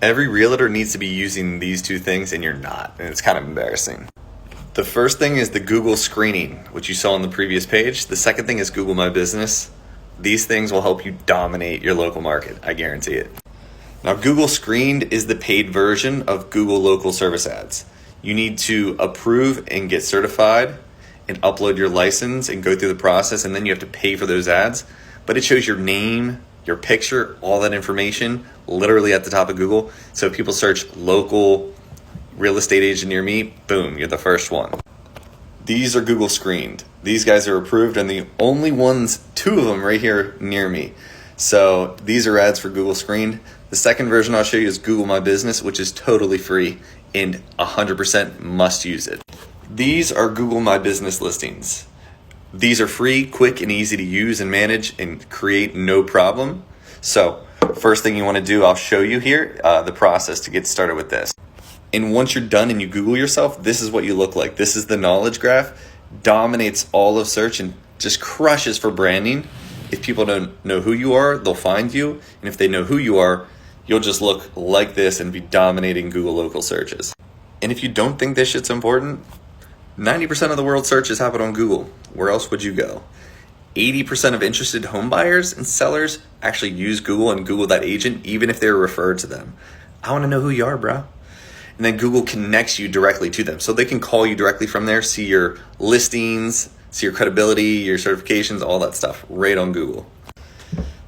Every realtor needs to be using these two things, and you're not, and it's kind of embarrassing. The first thing is the Google screening, which you saw on the previous page. The second thing is Google My Business. These things will help you dominate your local market, I guarantee it. Now, Google Screened is the paid version of Google Local Service Ads. You need to approve and get certified and upload your license and go through the process, and then you have to pay for those ads. But it shows your name, your picture, all that information literally at the top of Google. So if people search local real estate agent near me, boom, you're the first one. These are Google Screened. These guys are approved, and the only ones, two of them right here near me. So these are ads for Google Screened. The second version I'll show you is Google My Business, which is totally free and 100% must use it. These are Google My Business listings. These are free, quick, and easy to use and manage and create no problem. So first thing you want to do, I'll show you here the process to get started with this. And once you're done and you Google yourself, this is what you look like. This is the knowledge graph, dominates all of search and just crushes for branding. If people don't know who you are, they'll find you. And if they know who you are, you'll just look like this and be dominating Google local searches. And if you don't think this shit's important, 90% of the world's searches happen on Google. Where else would you go? 80% of interested home buyers and sellers actually use Google and Google that agent, even if they're referred to them. I want to know who you are, bro. And then Google connects you directly to them. So they can call you directly from there, see your listings, see your credibility, your certifications, all that stuff right on Google.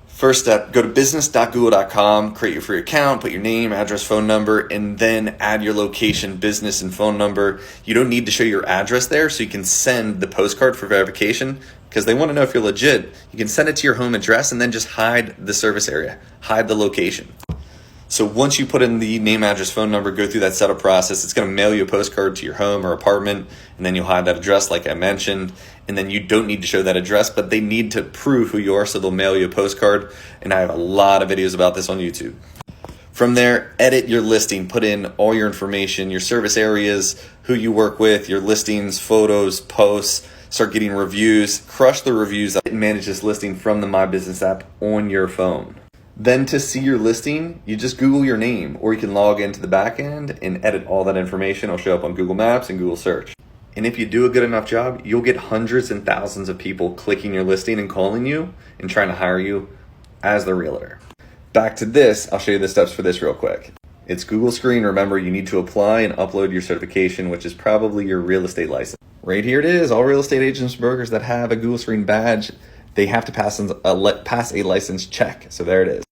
First step, go to business.google.com, create your free account, put your name, address, phone number, and then add your location, business, and phone number. You don't need to show your address there, so you can send the postcard for verification because they want to know if you're legit. You can send it to your home address and then just hide the service area, hide the location. So once you put in the name, address, phone number, go through that setup process, it's going to mail you a postcard to your home or apartment, and then you'll hide that address like I mentioned. And then you don't need to show that address, but they need to prove who you are, so they'll mail you a postcard. And I have a lot of videos about this on YouTube. From there, edit your listing, put in all your information, your service areas, who you work with, your listings, photos, posts, start getting reviews, crush the reviews, and manage this listing from the My Business app on your phone. Then to see your listing, you just Google your name, or you can log into the back end and edit all that information. It'll show up on Google Maps and Google Search. And if you do a good enough job, you'll get hundreds and thousands of people clicking your listing and calling you and trying to hire you as the realtor. Back to this, I'll show you the steps for this real quick. It's Google Screen. Remember, you need to apply and upload your certification, which is probably your real estate license. Right here it is. All real estate agents and brokers that have a Google Screen badge, they have to pass a license check. So there it is.